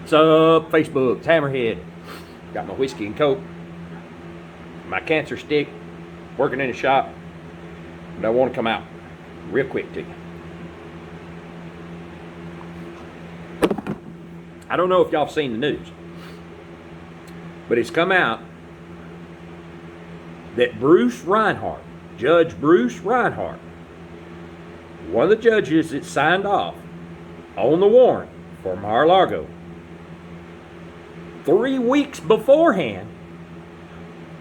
What's up, Facebook? It's Hammerhead. Got my whiskey and coke, my cancer stick, working in the shop, but I want to come out real quick to you. I don't know if y'all have seen the news, but it's come out that Bruce Reinhart, Judge Bruce Reinhart, one of the judges that signed off on the warrant for Mar-a-Lago, 3 weeks beforehand,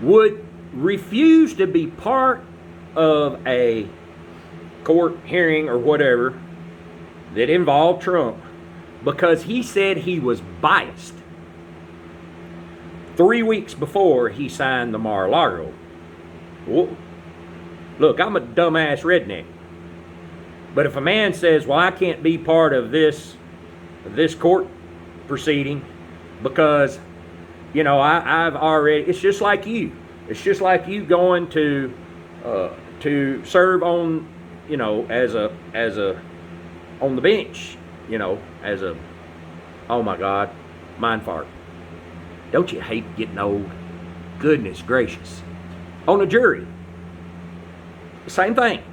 would refuse to be part of a court hearing or whatever that involved Trump because he said he was biased 3 weeks before he signed the Mar-a-Lago. Well, look, I'm a dumbass redneck. But if a man says, well, I can't be part of this court proceeding because, you know, I've already, it's just like you. It's just like you going to serve on, you know, on the bench, you know, oh my God, mind fart. Don't you hate getting old? Goodness gracious. On a jury, same thing.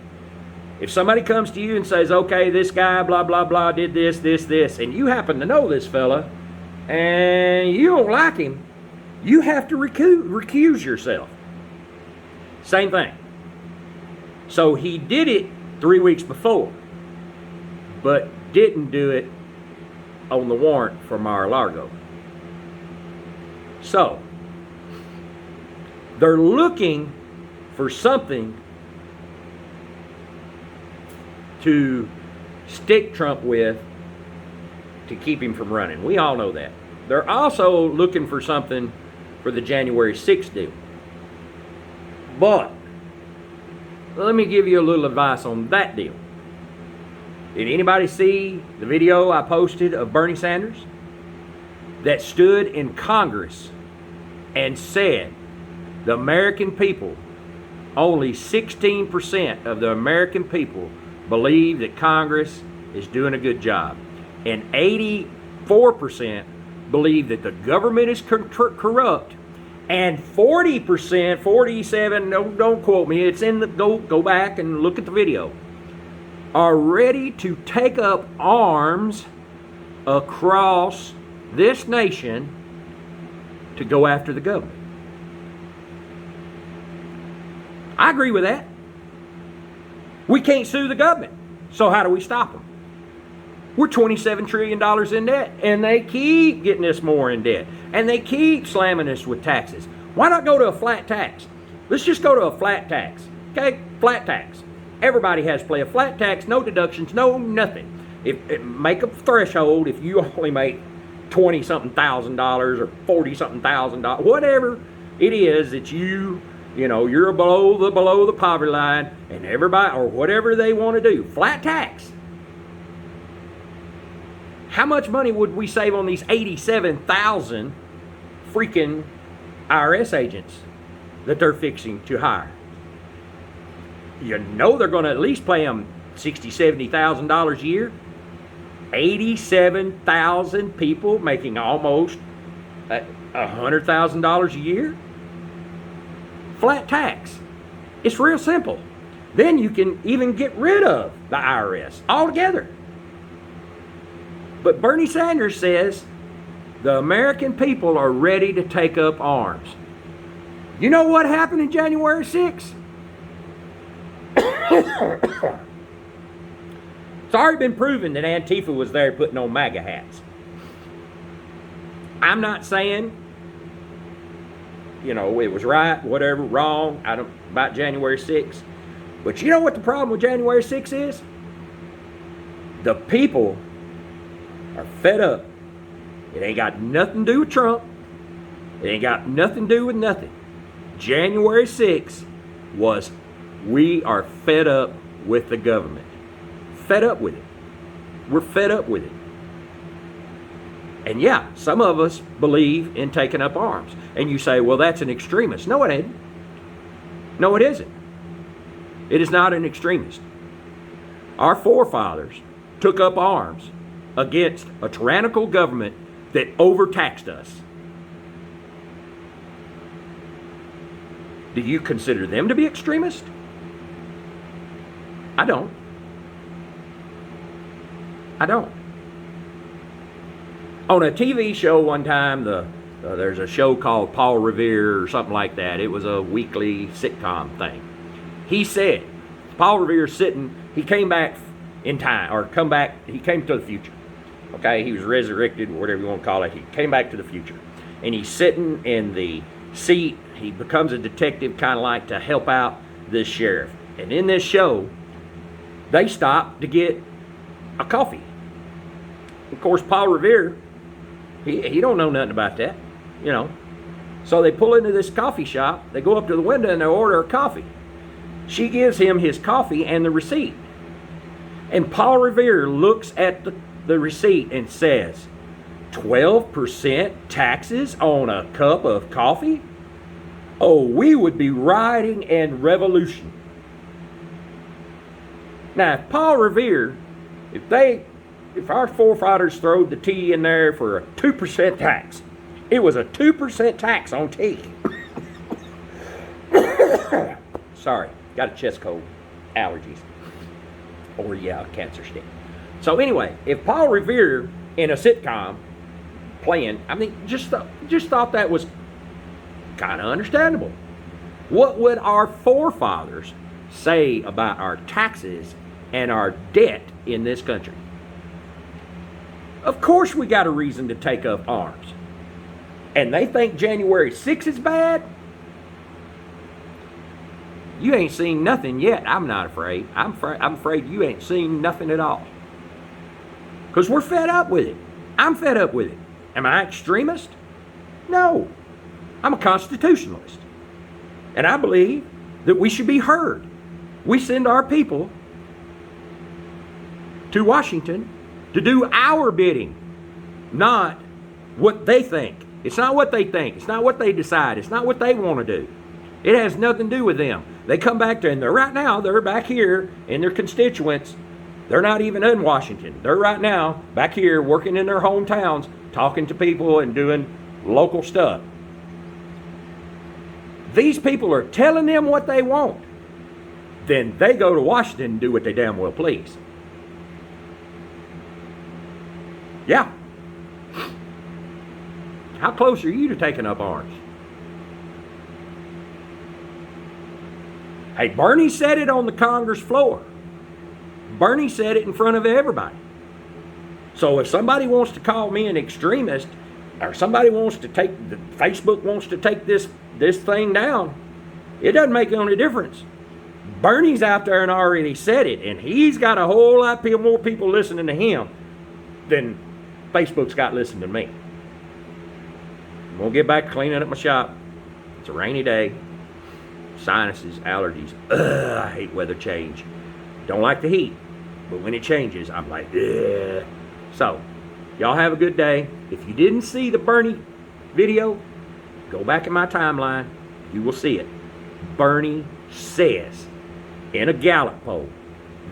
If somebody comes to you and says, okay, this guy, blah, blah, blah, did this, and you happen to know this fella, and you don't like him, you have to recuse yourself. Same thing. So he did it 3 weeks before, but didn't do it on the warrant for Mar-a-Lago. So, they're looking for something to stick Trump with to keep him from running. We all know that. They're also looking for something for the January 6th deal. But let me give you a little advice on that deal. Did anybody see the video I posted of Bernie Sanders that stood in Congress and said the American people, only 16% of the American people believe that Congress is doing a good job, and 84% believe that the government is corrupt, and 40%, 47, don't quote me, it's in the, go back and look at the video, are ready to take up arms across this nation to go after the government. I agree with that. We can't sue the government, so how do we stop them? We're $27 trillion in debt, and they keep getting us more in debt, and they keep slamming us with taxes. Why not go to a flat tax? Let's just go to a flat tax, okay? Flat tax. Everybody has to pay a flat tax, no deductions, no nothing. Make a threshold if you only make $20-something thousand or $40-something thousand, whatever it is that you know, you're below the poverty line, and everybody, or whatever they want to do, flat tax. How much money would we save on these 87,000 freaking IRS agents that they're fixing to hire? You know they're going to at least pay them $60,000, $70,000 a year. 87,000 people making almost $100,000 a year. Flat tax. It's real simple. Then you can even get rid of the IRS altogether. But Bernie Sanders says the American people are ready to take up arms. You know what happened in January 6th? It's already been proven that Antifa was there putting on MAGA hats. I'm not saying, you know, it was right, whatever, wrong, about January 6th. But you know what the problem with January 6th is? The people are fed up. It ain't got nothing to do with Trump. It ain't got nothing to do with nothing. January 6th was, we are fed up with the government. Fed up with it. We're fed up with it. And yeah, some of us believe in taking up arms. And you say, well, that's an extremist. No, it isn't. No, it isn't. It is not an extremist. Our forefathers took up arms against a tyrannical government that overtaxed us. Do you consider them to be extremists? I don't. I don't. On a TV show one time, there's a show called Paul Revere or something like that. It was a weekly sitcom thing. He said, Paul Revere's sitting, he came back in time, or he came to the future. Okay, he was resurrected, or whatever you want to call it. He came back to the future. And he's sitting in the seat. He becomes a detective, kind of like to help out this sheriff. And in this show, they stop to get a coffee. Of course, Paul Revere, he don't know nothing about that, you know. So they pull into this coffee shop. They go up to the window and they order a coffee. She gives him his coffee and the receipt. And Paul Revere looks at the receipt and says, 12% taxes on a cup of coffee? Oh, we would be rioting and revolution. Now, if Paul Revere, if our forefathers throwed the tea in there for a 2% tax, it was a 2% tax on tea. Sorry, got a chest cold, allergies, or cancer stick. So anyway, if Paul Revere in a sitcom playing, I mean, just thought that was kind of understandable. What would our forefathers say about our taxes and our debt in this country? Of course we got a reason to take up arms. And they think January 6th is bad? You ain't seen nothing yet. I'm not afraid. I'm afraid you ain't seen nothing at all. Because we're fed up with it. I'm fed up with it. Am I extremist? No. I'm a constitutionalist. And I believe that we should be heard. We send our people to Washington to do our bidding, not what they think. It's not what they think. It's not what they decide. It's not what they want to do. It has nothing to do with them. They come back to, and they're back here in their constituents. They're not even in Washington. They're right now back here working in their hometowns, talking to people and doing local stuff. These people are telling them what they want. Then they go to Washington and do what they damn well please. Yeah. How close are you to taking up arms? Hey, Bernie said it on the Congress floor. Bernie said it in front of everybody. So if somebody wants to call me an extremist, or somebody wants to Facebook wants to take this thing down, it doesn't make any difference. Bernie's out there and already said it, and he's got a whole lot more people listening to him than Facebook's got listening to me. I'm going to get back to cleaning up my shop. It's a rainy day. Sinuses, allergies. I hate weather change. Don't like the heat, but when it changes, I'm like, ugh. So, y'all have a good day. If you didn't see the Bernie video, go back in my timeline. You will see it. Bernie says in a Gallup poll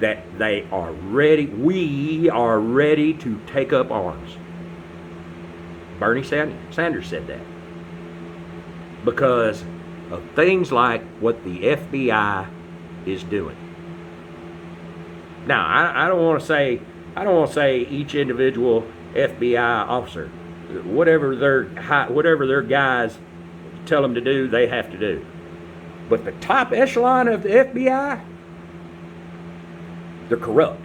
that we are ready to take up arms. Bernie Sanders said that because of things like what the FBI is doing. Now, I don't want to say each individual FBI officer, whatever their guys tell them to do, they have to do. But the top echelon of the FBI, they're corrupt.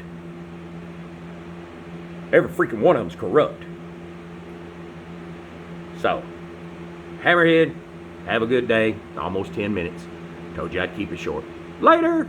Every freaking one of them's corrupt. So, Hammerhead, have a good day. Almost 10 minutes. Told you I'd keep it short. Later!